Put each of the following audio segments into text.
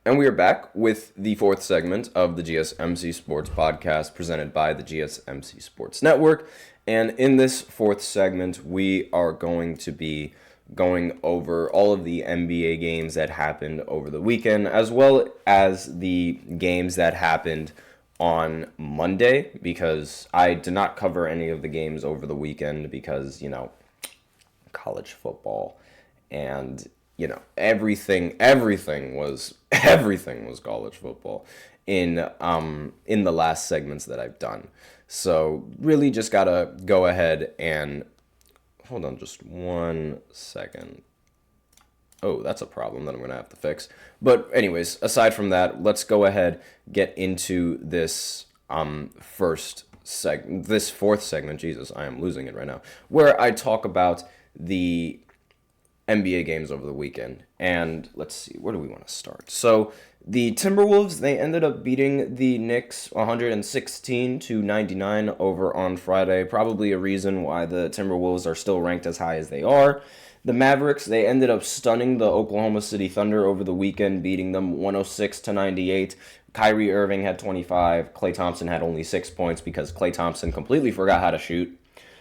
And we are back with the fourth segment of the GSMC Sports Podcast presented by the GSMC Sports Network. And in this fourth segment, we are going to be going over all of the NBA games that happened over the weekend, as well as the games that happened on Monday, because I did not cover any of the games over the weekend because, college football and everything was college football in the last segments that I've done. So really just gotta go ahead and hold on just 1 second. Oh, that's a problem that I'm gonna have to fix. But anyways, aside from that, let's go ahead get into this this fourth segment. Jesus, I am losing it right now. Where I talk about the NBA games over the weekend. And let's see, where do we want to start? So the Timberwolves, they ended up beating the Knicks 116-99 over on Friday. Probably a reason why the Timberwolves are still ranked as high as they are. The Mavericks, they ended up stunning the Oklahoma City Thunder over the weekend, beating them 106-98. Kyrie Irving had 25. Klay Thompson had only 6 points because Klay Thompson completely forgot how to shoot.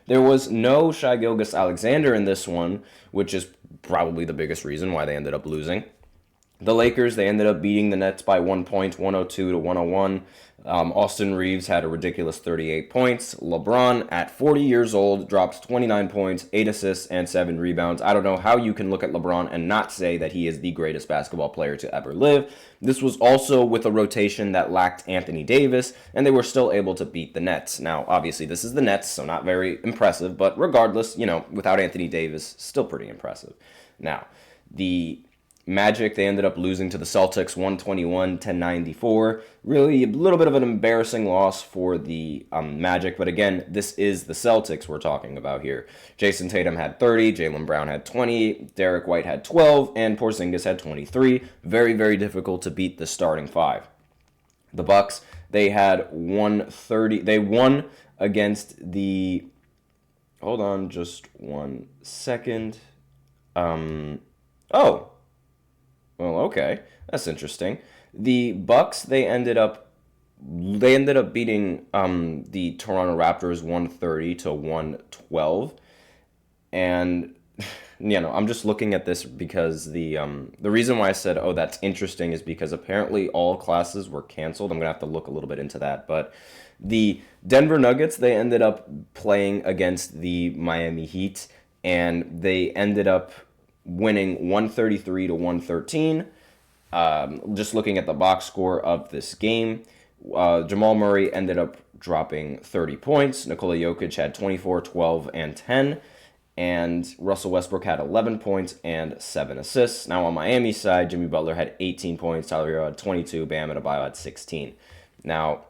There was no Shai Gilgeous-Alexander in this one, which is probably the biggest reason why they ended up losing. The Lakers, they ended up beating the Nets by 1 point, 102-101. Austin Reeves had a ridiculous 38 points. LeBron, at 40 years old, dropped 29 points, 8 assists, and 7 rebounds. I don't know how you can look at LeBron and not say that he is the greatest basketball player to ever live. This was also with a rotation that lacked Anthony Davis, and they were still able to beat the Nets. Now, obviously, this is the Nets, so not very impressive, but regardless, without Anthony Davis, still pretty impressive. Now, the Magic, they ended up losing to the Celtics 121-94. Really a little bit of an embarrassing loss for the Magic, but again, this is the Celtics we're talking about here. Jason Tatum had 30, Jaylen Brown had 20, Derek White had 12, and Porzingis had 23. Very, very difficult to beat the starting five. The Bucks, they had 130. They won against the... Hold on just 1 second. Well, okay, that's interesting. The Bucks, they ended up beating the Toronto Raptors 130-112, and I'm just looking at this because the reason why I said that's interesting is because apparently all classes were canceled. I'm gonna have to look a little bit into that, but the Denver Nuggets, they ended up playing against the Miami Heat, and they ended up winning 133-113. Just looking at the box score of this game, Jamal Murray ended up dropping 30 points. Nikola Jokic had 24, 12, and 10. And Russell Westbrook had 11 points and 7 assists. Now on Miami's side, Jimmy Butler had 18 points. Tyler Hero had 22. Bam Adebayo had 16. Now,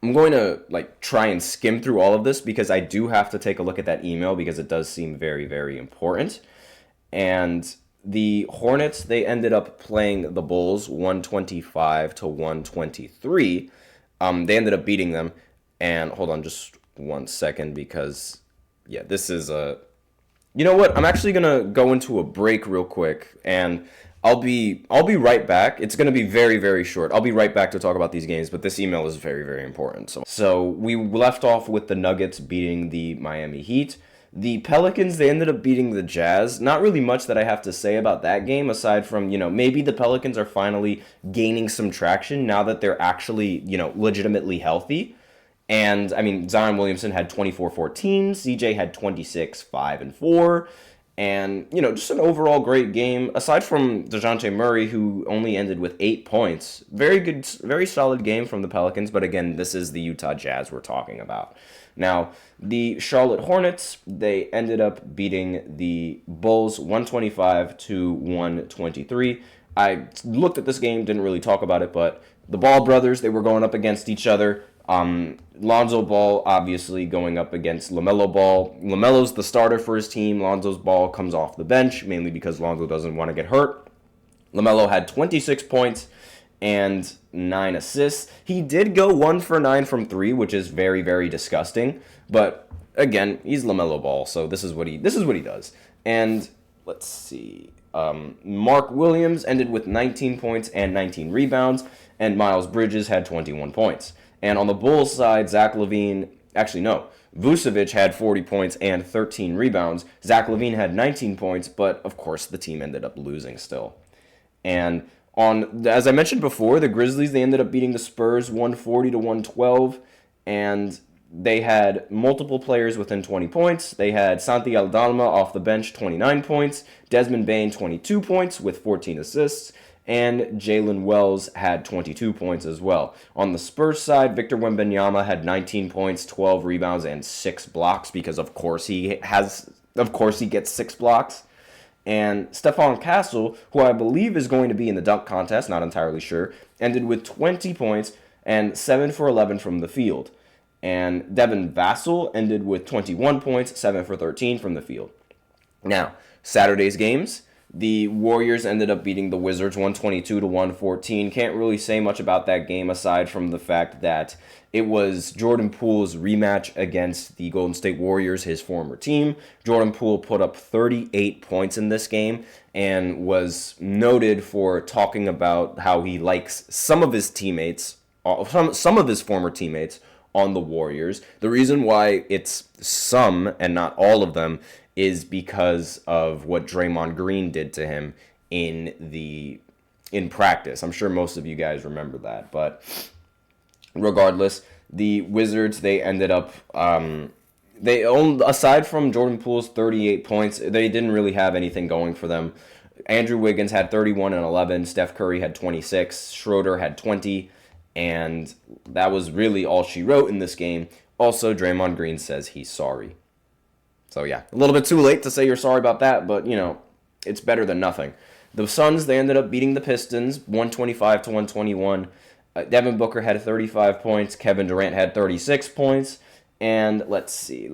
I'm going to try and skim through all of this because I do have to take a look at that email because it does seem very, very important. And the Hornets, they ended up playing the Bulls 125-123. They ended up beating them. And hold on just 1 second because, this is a... You know what? I'm actually going to go into a break real quick, and I'll be right back. It's going to be very, very short. I'll be right back to talk about these games, but this email is very, very important. So we left off with the Nuggets beating the Miami Heat. The Pelicans, they ended up beating the Jazz. Not really much that I have to say about that game, aside from, maybe the Pelicans are finally gaining some traction now that they're actually, legitimately healthy. And, Zion Williamson had 24-14, CJ had 26, 5, and 4. And, just an overall great game. Aside from DeJounte Murray, who only ended with 8 points. Very good, very solid game from the Pelicans. But again, this is the Utah Jazz we're talking about. Now, the Charlotte Hornets, they ended up beating the Bulls 125-123. I looked at this game, didn't really talk about it, but the Ball brothers, they were going up against each other. Lonzo Ball obviously going up against LaMelo Ball. LaMelo's the starter for his team. Lonzo's Ball comes off the bench, mainly because Lonzo doesn't want to get hurt. LaMelo had 26 points and 9 assists. He did go 1 for 9 from 3, which is very, very disgusting. But again, he's LaMelo Ball, so this is what he does. And let's see. Mark Williams ended with 19 points and 19 rebounds, and Miles Bridges had 21 points. And on the Bulls side, Vucevic had 40 points and 13 rebounds. Zach LaVine had 19 points, but of course the team ended up losing still. And as I mentioned before, the Grizzlies, they ended up beating the Spurs 140 to 112, and they had multiple players within 20 points. They had Santi Aldama off the bench, 29 points, Desmond Bane, 22 points with 14 assists, and Jalen Wells had 22 points as well. On the Spurs side, Victor Wembanyama had 19 points, 12 rebounds, and 6 blocks because of course he gets 6 blocks. And Stephon Castle, who I believe is going to be in the dunk contest, not entirely sure, ended with 20 points and 7 for 11 from the field. And Devin Vassell ended with 21 points, 7 for 13 from the field. Now, Saturday's games, the Warriors ended up beating the Wizards 122 to 114. Can't really say much about that game aside from the fact that it was Jordan Poole's rematch against the Golden State Warriors, his former team. Jordan Poole put up 38 points in this game and was noted for talking about how he likes some of his former teammates on the Warriors. The reason why it's some and not all of them is because of what Draymond Green did to him in practice. I'm sure most of you guys remember that, but regardless, the Wizards, they ended up aside from Jordan Poole's 38 points, they didn't really have anything going for them. Andrew Wiggins had 31 and 11, Steph Curry had 26, Schroeder had 20, and that was really all she wrote in this game. Also, Draymond Green says he's sorry. So yeah, a little bit too late to say you're sorry about that, but it's better than nothing. The Suns, they ended up beating the Pistons 125 to 121. Devin Booker had 35 points, Kevin Durant had 36 points, and let's see,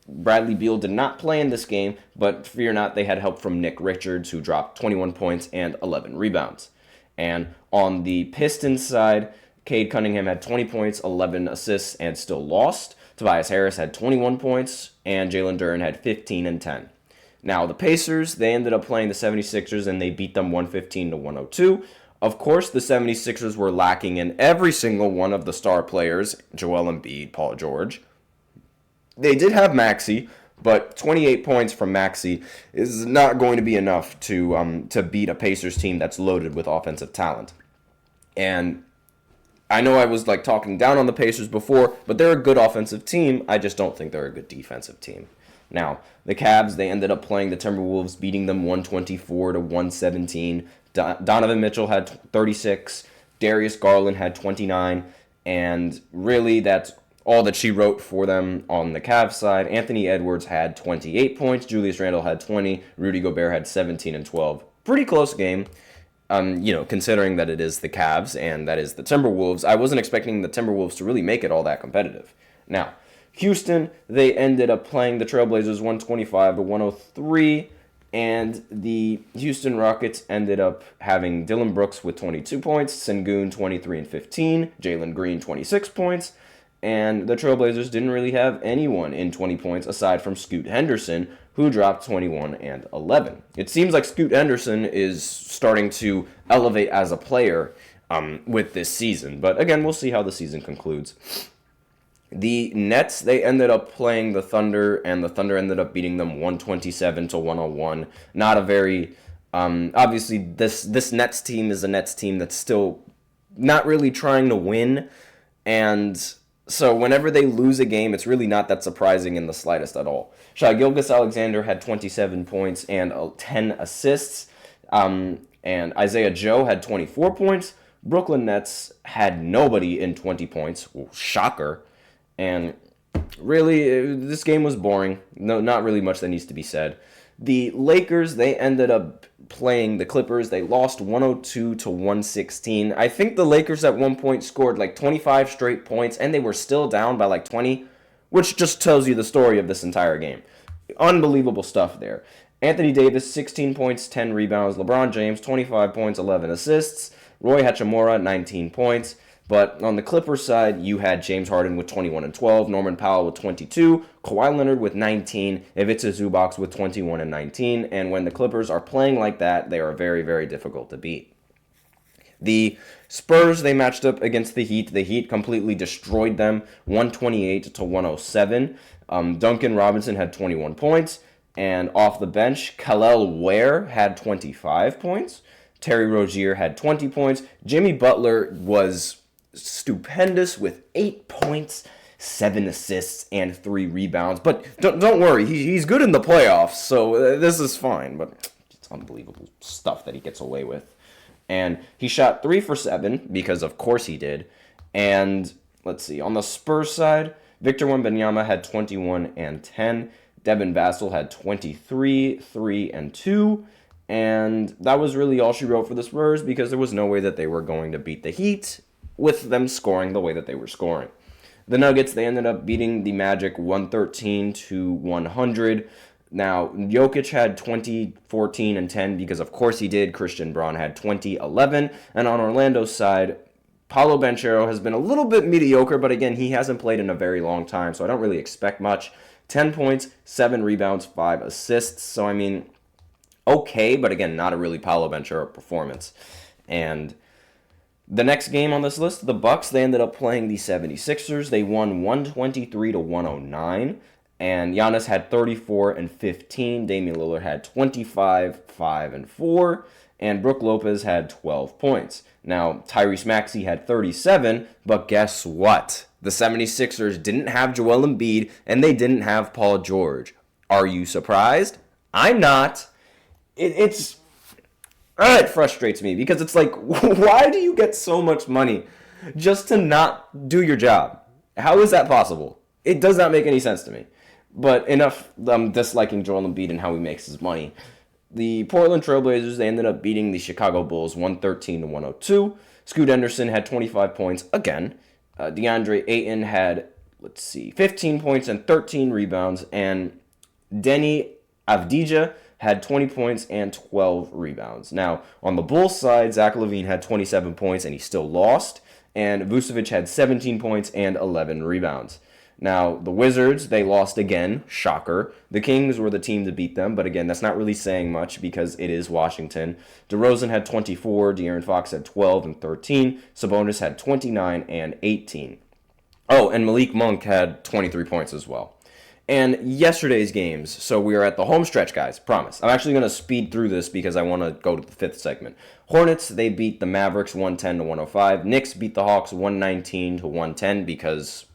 Bradley Beal did not play in this game, but fear not, they had help from Nick Richards, who dropped 21 points and 11 rebounds. And on the Pistons side, Cade Cunningham had 20 points, 11 assists, and still lost. Tobias Harris had 21 points, and Jalen Duren had 15 and 10. Now, the Pacers, they ended up playing the 76ers, and they beat them 115 to 102. Of course, the 76ers were lacking in every single one of the star players, Joel Embiid, Paul George. They did have Maxey, but 28 points from Maxey is not going to be enough to beat a Pacers team that's loaded with offensive talent. And I know I was talking down on the Pacers before, but they're a good offensive team. I just don't think they're a good defensive team. Now, the Cavs, they ended up playing the Timberwolves, beating them 124 to 117. Donovan Mitchell had 36, Darius Garland had 29, and really that's all that she wrote for them on the Cavs side. Anthony Edwards had 28 points, Julius Randle had 20, Rudy Gobert had 17 and 12. Pretty close game. Considering that it is the Cavs and that is the Timberwolves, I wasn't expecting the Timberwolves to really make it all that competitive. Now, Houston, they ended up playing the Trailblazers 125 to 103, and the Houston Rockets ended up having Dylan Brooks with 22 points, Sengun 23 and 15, Jalen Green 26 points, and the Trailblazers didn't really have anyone in 20 points aside from Scoot Henderson, who dropped 21 and 11. It seems like Scoot Henderson is starting to elevate as a player with this season, but again, we'll see how the season concludes. The Nets, they ended up playing the Thunder, and the Thunder ended up beating them 127 to 101. Not a very, obviously, this Nets team is a Nets team that's still not really trying to win, and so whenever they lose a game, it's really not that surprising in the slightest at all. Shai Gilgeous-Alexander had 27 points and 10 assists, and Isaiah Joe had 24 points. Brooklyn Nets had nobody in 20 points. Well, shocker. And really, this game was boring. No, not really much that needs to be said. The Lakers, they ended up playing the Clippers. They lost 102 to 116. I think the Lakers at one point scored 25 straight points, and they were still down by 20, which just tells you the story of this entire game. Unbelievable stuff there. Anthony Davis, 16 points, 10 rebounds. LeBron James, 25 points, 11 assists. Roy Hachimura, 19 points. But on the Clippers side, you had James Harden with 21 and 12, Norman Powell with 22, Kawhi Leonard with 19, Ivica Zubac with 21 and 19. And when the Clippers are playing like that, they are very, very difficult to beat. The Spurs, they matched up against the Heat. The Heat completely destroyed them, 128 to 107. Duncan Robinson had 21 points. And off the bench, Kel'el Ware had 25 points. Terry Rozier had 20 points. Jimmy Butler was stupendous with 8 points, 7 assists, and 3 rebounds. But don't worry, he's good in the playoffs, so this is fine. But it's unbelievable stuff that he gets away with. And he shot 3 for 7, because of course he did. And let's see, on the Spurs side, Victor Wembanyama had 21 and 10. Devin Vassell had 23, 3, and 2. And that was really all she wrote for the Spurs, because there was no way that they were going to beat the Heat with them scoring the way that they were scoring. The Nuggets, they ended up beating the Magic 113 to 100. Now, Jokic had 20, 14, and 10 because of course he did. Christian Braun had 20, 11. And on Orlando's side, Paolo Banchero has been a little bit mediocre, but again, he hasn't played in a very long time, so I don't really expect much. 10 points, 7 rebounds, 5 assists. So, I mean, okay, but again, not a really Paolo Banchero performance. And the next game on this list, the Bucks, they ended up playing the 76ers. They won 123 to 109. And Giannis had 34 and 15. Damian Lillard had 25, 5, and 4. And Brook Lopez had 12 points. Now, Tyrese Maxey had 37, but guess what? The 76ers didn't have Joel Embiid, and they didn't have Paul George. Are you surprised? I'm not. It frustrates me, because it's like, why do you get so much money just to not do your job? How is that possible? It does not make any sense to me. But enough disliking Joel Embiid and how he makes his money. The Portland Trailblazers, they ended up beating the Chicago Bulls 113 to 102. Scoot Henderson had 25 points again. DeAndre Ayton had, 15 points and 13 rebounds. And Denny Avdija had 20 points and 12 rebounds. Now, on the Bulls side, Zach LaVine had 27 points and he still lost. And Vucevic had 17 points and 11 rebounds. Now, the Wizards, they lost again. Shocker. The Kings were the team to beat them, but again, that's not really saying much because it is Washington. DeRozan had 24, De'Aaron Fox had 12 and 13, Sabonis had 29 and 18. Oh, and Malik Monk had 23 points as well. And yesterday's games, so we are at the home stretch, guys, promise. I'm actually going to speed through this because I want to go to the fifth segment. Hornets, they beat the Mavericks 110 to 105. Knicks beat the Hawks 119 to 110 because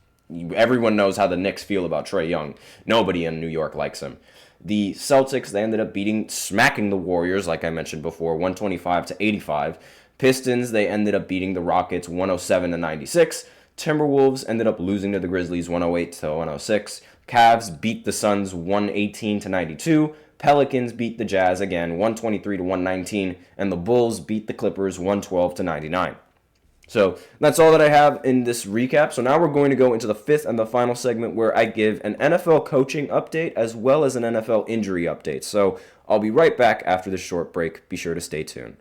everyone knows how the Knicks feel about Trae Young. Nobody in New York likes him. The Celtics, they ended up smacking the Warriors, like I mentioned before, 125 to 85. Pistons, they ended up beating the Rockets 107 to 96. Timberwolves ended up losing to the Grizzlies 108 to 106. Cavs beat the Suns 118 to 92. Pelicans beat the Jazz again 123 to 119. And the Bulls beat the Clippers 112 to 99. So that's all that I have in this recap. So now we're going to go into the fifth and the final segment where I give an NFL coaching update as well as an NFL injury update. So I'll be right back after this short break. Be sure to stay tuned.